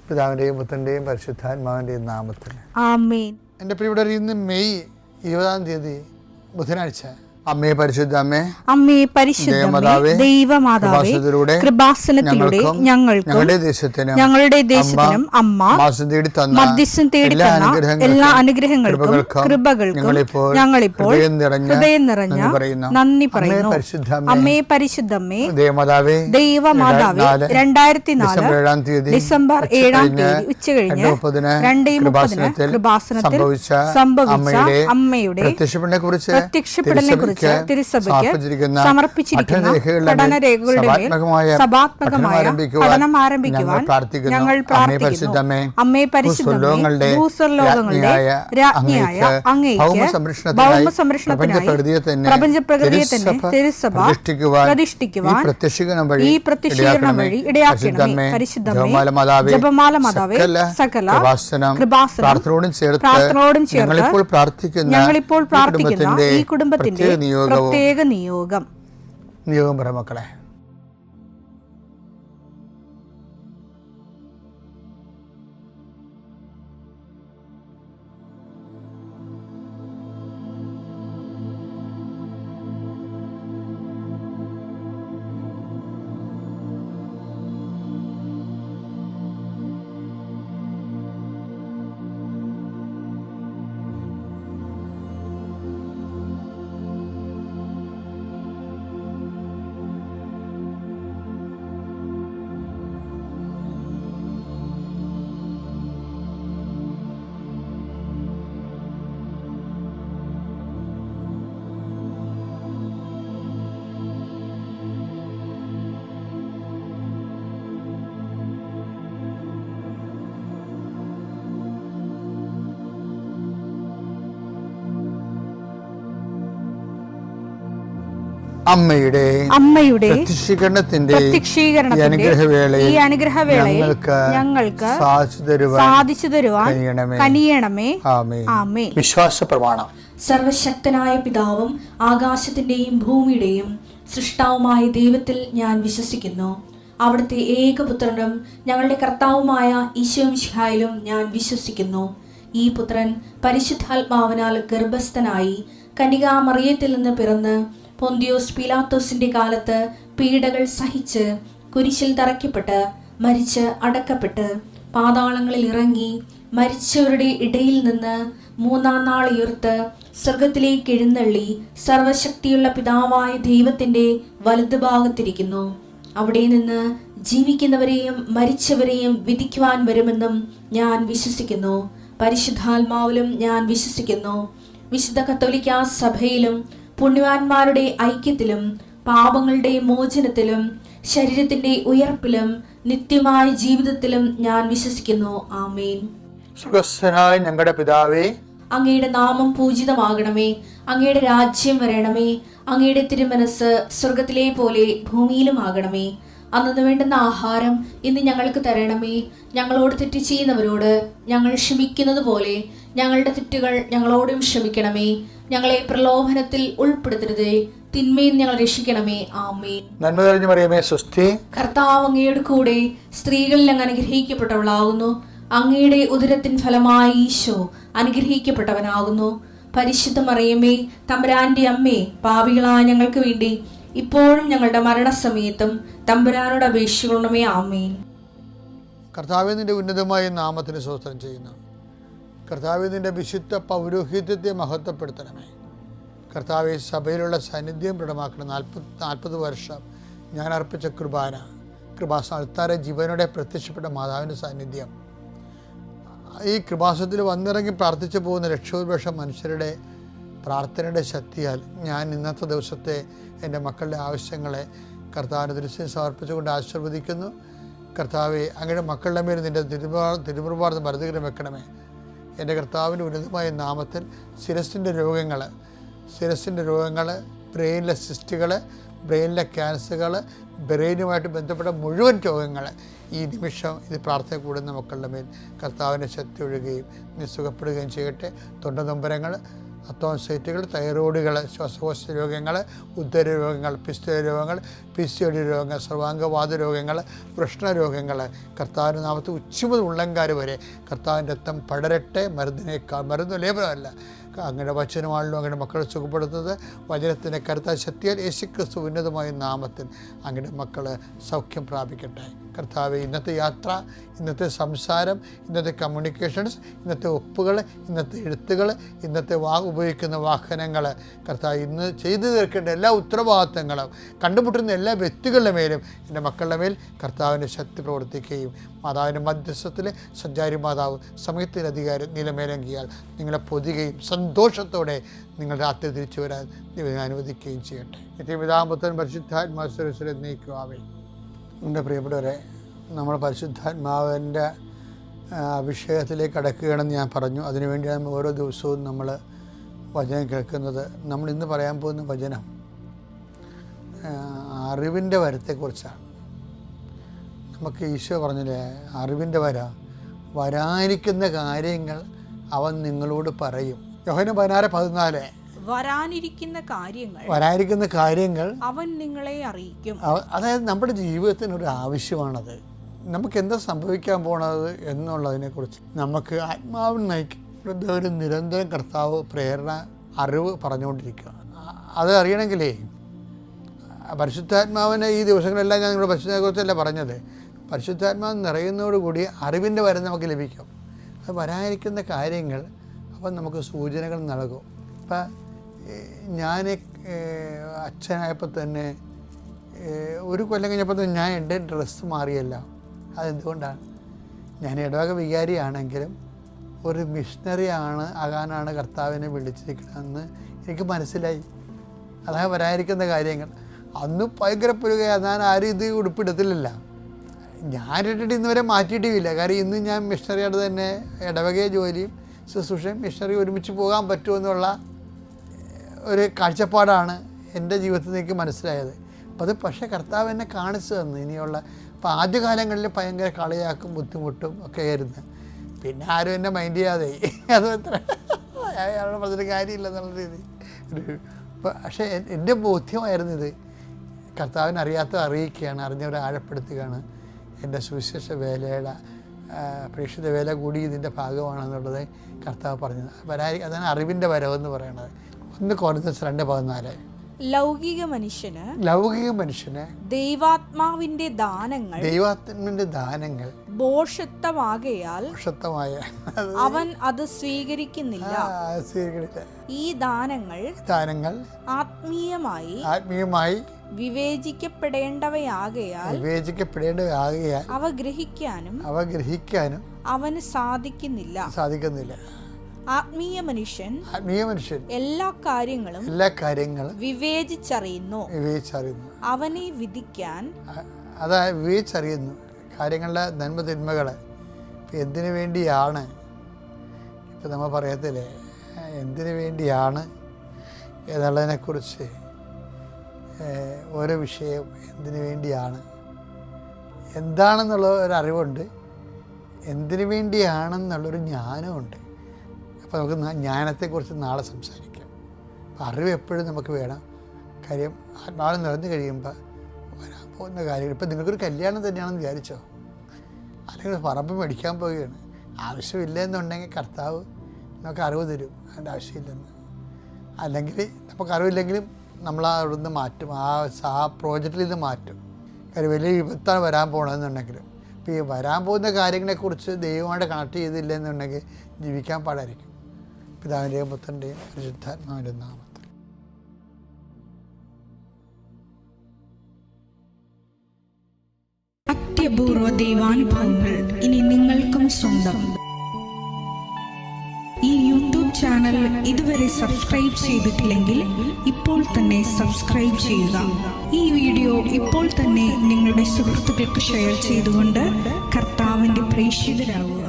പിതാവിൻ്റെയും പുത്രൻ്റെയും പരിശുദ്ധാത്മാവിൻ്റെയും നാമത്തിൽ ആമേൻ. എൻ്റെ പ്രിയപ്പെട്ടവർ, ഇന്ന് മെയ് 20 ബുധനാഴ്ച. അമ്മേ പരിശുദ്ധ അമ്മേ, അമ്മേ പരിശുദ്ധമേ, ദൈവമാതാവേ, കൃപാസനത്തിലൂടെ ഞങ്ങൾക്കും ഞങ്ങളുടെ ദേശത്തിനും അമ്മ മധ്യസ്ഥം തേടി തന്ന എല്ലാ അനുഗ്രഹങ്ങൾക്കും കൃപകൾക്കും ഞങ്ങളിപ്പോൾ ഹൃദയം നിറഞ്ഞ നന്ദി പറയുന്നു. അമ്മേ പരിശുദ്ധമേ, ദൈവമാതാവേ, 2004 ഡിസംബർ 7 ഉച്ചകഴിഞ്ഞ് 2:30 കൃപാസനത്തിൽ സംഭവിച്ച അമ്മയുടെ പ്രത്യക്ഷപ്പെടലിനെ കുറിച്ച് തിരുസഭയ്ക്ക് സമർപ്പിച്ചിരിക്കുന്ന പഠനരേഖകളുടെ മേൽ സഭാത്മകമായ പഠനം ആരംഭിക്കുവാൻ ഞങ്ങൾ പ്രാർത്ഥിക്കുന്നു. അമ്മേ പരിശുദ്ധമേ, ഭൂസ്വർലോകങ്ങളുടെ രാജ്ഞിയായ അങ്ങേയ്ക്ക് ഭൗമസംരക്ഷണത്തിനായി പ്രപഞ്ചപ്രകൃതിയെ തന്നെ തിരുസഭ പ്രതിഷ്ഠിക്കുവാൻ ഈ പ്രത്യക്ഷീകരണം വഴി ഇടയാക്കണമേ. പരിശുദ്ധമേ, ജപമാല മാതാവേ, സകല കൃപാസനം പ്രാർത്ഥനയോടും ചേർത്ത് ഞങ്ങളിപ്പോൾ പ്രാർത്ഥിക്കുന്ന ഈ കുടുംബത്തിന്റെ പ്രത്യേക നിയോഗം പറ മക്കളെ. അമ്മയുടെ പ്രത്യക്ഷീകരണത്തിന്റെ ഈ അനുഗ്രഹവേളയിൽ ഞങ്ങൾക്ക് സാധിച്ചു തരുവാൻ കനിയണമേ. ആമേൻ. വിശ്വാസ പ്രമാണം. സർവശക്തനായ പിതാവും ആകാശത്തിന്റെയും ഭൂമിയുടെയും സൃഷ്ടാവുമായ ദൈവത്തിൽ ഞാൻ വിശ്വസിക്കുന്നു. അവിടുത്തെ ഏകപുത്രനും ഞങ്ങളുടെ കർത്താവുമായ ഈശോമിശിഹായിലും ഞാൻ വിശ്വസിക്കുന്നു. ഈ പുത്രൻ പരിശുദ്ധാത്മാവിനാൽ ഗർഭസ്ഥനായി കന്യകാമറിയത്തിൽ നിന്ന് പിറന്ന് പൊന്തിയോസ് പീലാത്തോസിന്റെ കാലത്ത് പീഡകൾ സഹിച്ച് കുരിശിൽ തറയ്ക്കപ്പെട്ട് മരിച്ച് അടക്കപ്പെട്ട് പാതാളങ്ങളിൽ ഇറങ്ങി മരിച്ചവരുടെ ഇടയിൽ നിന്ന് 3-ാം നാൾ ഉയർത്ത് സ്വർഗത്തിലേക്ക് എഴുന്നള്ളി സർവശക്തിയുള്ള പിതാവായ ദൈവത്തിന്റെ വലതുഭാഗത്തിരിക്കുന്നു. അവിടെ നിന്ന് ജീവിക്കുന്നവരെയും മരിച്ചവരെയും വിധിക്കുവാൻ വരുമെന്നും ഞാൻ വിശ്വസിക്കുന്നു. പരിശുദ്ധാത്മാവിലും ഞാൻ വിശ്വസിക്കുന്നു. വിശുദ്ധ കത്തോലിക്കാ സഭയിലും പുണ്യവാന്മാരുടെ ഐക്യത്തിലും പാപങ്ങളുടെ മോചനത്തിലും ശരീരത്തിന്റെ ഉയർപ്പിലും നിത്യമായ ജീവിതത്തിലും ഞാൻ വിശ്വസിക്കുന്നു. ആമേൻ. സുഖസ്ഥനായ ഞങ്ങളുടെ പിതാവേ, അങ്ങയുടെ നാമം പൂജിതമാകണമേ. അങ്ങയുടെ രാജ്യം വരണമേ. അങ്ങയുടെ തിരുമനസ് സ്വർഗത്തിലെ പോലെ ഭൂമിയിലും ആകണമേ. അന്നു വേണ്ടുന്ന ആഹാരം ഇന്ന് ഞങ്ങൾക്ക് തരണമേ. ഞങ്ങളോട് തെറ്റ് ചെയ്യുന്നവരോട് ഞങ്ങൾ ക്ഷമിക്കുന്നത് പോലെ ഞങ്ങളുടെ തെറ്റുകൾ ഞങ്ങളോടും ക്ഷമിക്കണമേ. ഞങ്ങളെ പ്രലോഭനത്തിൽ ഉൾപ്പെടുത്തരുതേ, തിന്മയിൽ ഞങ്ങൾ രക്ഷിക്കണമേ. ആമേൻ. നന്മ നിറഞ്ഞ മറിയമേ, സ്വസ്തി. കർത്താവ് അങ്ങയുടെ കൂടെ സ്ത്രീകളിൽ അങ്ങ് അനുഗ്രഹിക്കപ്പെട്ടവളാകുന്നു. അങ്ങയുടെ ഉദരത്തിൻ ഫലമായി ഈശോ അനുഗ്രഹിക്കപ്പെട്ടവനാകുന്നു. പരിശുദ്ധ മറിയമേ, തമ്പുരാന്റെ അമ്മേ, പാപികളായ ഞങ്ങൾക്ക് വേണ്ടി ഇപ്പോഴും ഞങ്ങളുടെ മരണസമയത്തും തമ്പുരാനോട് അപേക്ഷിക്കണമേ. ആമേൻ. കർത്താവേ, നിന്റെ ഉന്നതമായ നാമത്തിന് സ്തോത്രം ചെയ്യുന്നു. കർത്താവേ, നിന്റെ വിശുദ്ധ പൗരോഹിത്യത്തെ മഹത്വപ്പെടുത്തണമേ. കർത്താവെ, സഭയിലുള്ള സാന്നിധ്യം ദൃഢമാക്കണം. 40 വർഷം ഞാൻ അർപ്പിച്ച കൃപാസന ജീവനോടെ പ്രത്യക്ഷപ്പെട്ട മാതാവിൻ്റെ സാന്നിധ്യം ഈ കൃപാസനത്തിൽ വന്നിറങ്ങി പ്രാർത്ഥിച്ചു പോകുന്ന ലക്ഷോപലക്ഷം മനുഷ്യരുടെ പ്രാർത്ഥനയുടെ ശക്തിയാൽ ഞാൻ ഇന്നത്തെ ദിവസത്തെ എൻ്റെ മക്കളുടെ ആവശ്യങ്ങളെ കർത്താവിൻ്റെ ദൃശ്യം സമർപ്പിച്ചുകൊണ്ട് ആശീർവദിക്കുന്നു. കർത്താവെ, അങ്ങയുടെ മക്കളുടെ മേൽ നിൻ്റെ തിരുമുറുപാട് മരുന്നുകരം വെക്കണമേ. എൻ്റെ കർത്താവിൻ്റെ ഉന്നതമായ നാമത്തിൽ ശിരസിൻ്റെ രോഗങ്ങൾ, ബ്രെയിനിലെ സിസ്റ്റുകൾ, ബ്രെയിനിലെ ക്യാൻസറുകൾ, ബ്രെയിനുമായിട്ട് ബന്ധപ്പെട്ട മുഴുവൻ രോഗങ്ങൾ ഈ നിമിഷം ഇത് പ്രാർത്ഥന കൂടുന്ന മക്കളുടെ മേൽ കർത്താവിൻ്റെ ശക്തി ഒഴുകുകയും നീ സുഖപ്പെടുകയും ചെയ്യട്ടെ. തൊണ്ടനൊമ്പരങ്ങൾ, അത്തോൺസൈറ്റുകൾ, തൈറോയിഡുകൾ, ശ്വാസകോശ രോഗങ്ങൾ, ഉദരരോഗങ്ങൾ, പിസ്തുല രോഗങ്ങൾ, PCOD രോഗങ്ങൾ, സർവാംഗവാത രോഗങ്ങൾ, വൃഷ്ണരോഗങ്ങൾ, കർത്താവിൻ്റെ നാമത്തിൽ ഉച്ചമുതൽ ഉള്ളങ്കാർ വരെ കർത്താവിൻ്റെ രക്തം പടരട്ടെ. മരുന്ന് ലേപനമല്ല, അങ്ങനെ വചനമാണല്ലോ അങ്ങനെ മക്കളെ സുഖപ്പെടുത്തുന്നത്. വചനത്തിൻ്റെ കരുത്താൽ ശക്തിയാൽ യേശുക്രിസ്തു ഉന്നതമായ നാമത്തിൽ അങ്ങനെ മക്കൾ സൗഖ്യം പ്രാപിക്കട്ടെ. കർത്താവെ, ഇന്നത്തെ യാത്ര, ഇന്നത്തെ സംസാരം, ഇന്നത്തെ കമ്മ്യൂണിക്കേഷൻസ്, ഇന്നത്തെ ഒപ്പുകൾ, ഇന്നത്തെ എഴുത്തുകൾ, ഇന്നത്തെ ഉപയോഗിക്കുന്ന വാഹനങ്ങൾ, കർത്താവ് ഇന്ന് ചെയ്തു തീർക്കേണ്ട എല്ലാ ഉത്തരവാദിത്തങ്ങളും കണ്ടുമുട്ടുന്ന എല്ലാ വ്യക്തികളുടെ മേലും എൻ്റെ മക്കളുടെ മേൽ കർത്താവിൻ്റെ ശക്തി പ്രവർത്തിക്കുകയും മാതാവിൻ്റെ മധ്യസ്ഥത്തിൽ സഞ്ചാരി മാതാവ് സമയത്തിൻ്റെ അധികാരം നിലമേലങ്കിയാൽ നിങ്ങളെ പൊതുകയും സന്തോഷത്തോടെ നിങ്ങൾ രാത്രി തിരിച്ചു വരാൻ ദൈവം അനുവദിക്കുകയും ചെയ്യട്ടെ. നിത്യപിതാപുത്രൻ പരിശുദ്ധാത്മാശ്വരശ്വരെ നീക്കുവാവേ. എൻ്റെ പ്രിയപ്പെട്ടവരെ, നമ്മൾ പരിശുദ്ധാത്മാവിൻ്റെ അഭിഷേകത്തിലേക്ക് കടക്കുകയാണെന്ന് ഞാൻ പറഞ്ഞു. അതിനുവേണ്ടിയാണ് ഓരോ ദിവസവും നമ്മൾ വചനം കേൾക്കുന്നത്. നമ്മൾ ഇന്ന് പറയാൻ പോകുന്ന വചനം അറിവിൻ്റെ വരത്തെക്കുറിച്ചാണ്. നമുക്ക് ഈശോ പറഞ്ഞില്ലേ, അറിവിൻ്റെ വരാനിരിക്കുന്ന കാര്യങ്ങൾ അവൻ നിങ്ങളോട് പറയും. യോഹന്നാൻ 16:14 വരാനിരിക്കുന്ന കാര്യങ്ങൾ അവൻ നിങ്ങളെ അറിയിക്കും. അതായത് നമ്മുടെ ജീവിതത്തിനൊരു ആവശ്യമാണത്. നമുക്ക് എന്താ സംഭവിക്കാൻ പോണത് എന്നുള്ളതിനെക്കുറിച്ച് നമുക്ക് ആത്മാവിൽ നയിക്കുന്ന ഒരു നിരന്തരം കർത്താവ് പ്രേരണ, അറിവ് പറഞ്ഞുകൊണ്ടിരിക്കുക. അത് അറിയണമെങ്കിലേ പരിശുദ്ധാത്മാവിനെ ഈ ദിവസങ്ങളെല്ലാം ഞാൻ നിങ്ങളുടെ പരിശുദ്ധത്തെക്കുറിച്ചല്ല പറഞ്ഞത്. പരിശുദ്ധാത്മാവ് നിറയുന്നതോടുകൂടി അറിവിൻ്റെ വരം നമുക്ക് ലഭിക്കും. അത് വരാനിരിക്കുന്ന കാര്യങ്ങൾ അപ്പം നമുക്ക് സൂചനകൾ നൽകും. ഇപ്പം ഞാൻ അച്ഛനായപ്പോൾ തന്നെ ഒരു കൊല്ലം കഴിഞ്ഞപ്പോൾ തന്നെ ഞാൻ എൻ്റെ ഡ്രസ്സ് മാറിയല്ല. അതെന്തുകൊണ്ടാണ്? ഞാൻ ഇടവക വികാരിയാണെങ്കിലും ഒരു മിഷണറി ആകാനാണ് കർത്താവിനെ വിളിച്ചിരിക്കണമെന്ന് എനിക്ക് മനസ്സിലായി. അതാണ് വരാനിരിക്കുന്ന കാര്യങ്ങൾ. അന്ന് ഭയങ്കര പുരുകയാണ്. ഞാൻ ആരും ഇത് ഉടുപ്പിടത്തില്ല. ഞാൻ ഇട്ടിട്ട് ഇന്ന് വരെ മാറ്റിയിട്ടില്ല. കാരണം ഇന്ന് ഞാൻ മിഷണറിയായിട്ട് തന്നെ ഇടവകയെ ജോലിയും ശുശ്രൂഷയും മിഷണറി ഒരുമിച്ച് പോകാൻ പറ്റുമെന്നുള്ള ഒരു കാഴ്ചപ്പാടാണ് എൻ്റെ ജീവിതത്തിൽ എനിക്ക് മനസ്സിലായത്. അപ്പം അത് പക്ഷേ കർത്താവ് എന്നെ കാണിച്ചു തന്നു. ഇനിയുള്ള ഇപ്പം ആദ്യകാലങ്ങളിൽ ഭയങ്കര കളിയാക്കും ബുദ്ധിമുട്ടും ഒക്കെ ആയിരുന്നു. പിന്നെ ആരും എന്നെ മൈൻഡ് ചെയ്യാതെ അത് എത്ര അയാളോട് പറഞ്ഞിട്ട് കാര്യമില്ല എന്നുള്ള രീതി പക്ഷേ എൻ്റെ ബോധ്യമായിരുന്നു ഇത്. കർത്താവിനെ അറിയിക്കുകയാണ്, അറിഞ്ഞവരെ ആഴപ്പെടുത്തുകയാണ്. എൻ്റെ സുവിശേഷ വേലയുടെ പ്രേക്ഷിത വേല കൂടി ഇതിൻ്റെ ഭാഗമാണെന്നുള്ളത് കർത്താവ് പറഞ്ഞത്. അതാണ് അറിവിൻ്റെ വരവെന്ന് പറയുന്നത്. 1 കൊരിന്ത്യർ 2:14 ലൗകിക മനുഷ്യന് ദൈവാത്മാവിന്റെ ദാനങ്ങൾ ഭോഷത്വമാകയാൽ അവൻ അത് സ്വീകരിക്കുന്നില്ല. ഈ ദാനങ്ങൾ ആത്മീയമായി വിവേചിക്കപ്പെടേണ്ടവയാകയാൽ അവ ഗ്രഹിക്കാനും അവന് സാധിക്കുന്നില്ല. ആത്മീയ മനുഷ്യൻ എല്ലാ കാര്യങ്ങളും വിവേചിച്ചറിയുന്നു. അവനെ വിധിക്കാൻ വിവേചിച്ചറിയുന്നു കാര്യങ്ങളുടെ നന്മ തിന്മകളെ. എന്തിനു വേണ്ടിയാണ്, ഇപ്പം നമ്മൾ പറയത്തില്ലേ എന്തിനു വേണ്ടിയാണ് എന്നുള്ളതിനെക്കുറിച്ച് ഓരോ വിഷയം എന്തിനു വേണ്ടിയാണ് എന്താണെന്നുള്ള ഒരറിവുണ്ട്, എന്തിനു വേണ്ടിയാണെന്നുള്ളൊരു ജ്ഞാനമുണ്ട്. അപ്പോൾ നമുക്ക് ജ്ഞാനത്തെക്കുറിച്ച് നാളെ സംസാരിക്കാം. അപ്പോൾ അറിവ് എപ്പോഴും നമുക്ക് വേണം. കാര്യം ആത്മാവ് നിറഞ്ഞു കഴിയുമ്പോൾ വരാൻ പോകുന്ന കാര്യങ്ങൾ. ഇപ്പം നിങ്ങൾക്കൊരു കല്യാണം തന്നെയാണെന്ന് വിചാരിച്ചോ, അല്ലെങ്കിൽ പറമ്പ് മേടിക്കാൻ പോവുകയാണ്, ആവശ്യമില്ല എന്നുണ്ടെങ്കിൽ കർത്താവ് നമുക്ക് അറിവ് തരും അതിൻ്റെ ആവശ്യമില്ലെന്ന്. അല്ലെങ്കിൽ നമുക്ക് അറിവില്ലെങ്കിലും നമ്മൾ അവിടുന്ന് മാറ്റും, ആ പ്രോജക്റ്റിൽ നിന്ന് മാറ്റും. കാര്യം വലിയ വിപത്താണ് വരാൻ പോകണമെന്നുണ്ടെങ്കിലും. ഇപ്പോൾ ഈ വരാൻ പോകുന്ന കാര്യങ്ങളെക്കുറിച്ച് ദൈവമായിട്ട് കണക്ട് ചെയ്തില്ല എന്നുണ്ടെങ്കിൽ ജീവിക്കാൻ പാടായിരിക്കും. പിതാവിൻ്റെയും പുത്രൻ്റെയും പരിശുദ്ധാത്മാവിൻ്റെ നാമത്തിൽ. അത്യപൂർവ ദൈവാനുഭവങ്ങൾ ഇനി നിങ്ങൾക്കും സ്വന്തം. ഈ യൂട്യൂബ് ചാനൽ ഇതുവരെ സബ്സ്ക്രൈബ് ചെയ്തിട്ടില്ലെങ്കിൽ ഇപ്പോൾ തന്നെ സബ്സ്ക്രൈബ് ചെയ്യുക. ഈ വീഡിയോ ഇപ്പോൾ തന്നെ നിങ്ങളുടെ സുഹൃത്തുക്കൾക്ക് ഷെയർ ചെയ്തുകൊണ്ട് കർത്താവിൻ്റെ പ്രേക്ഷിതരാകുക.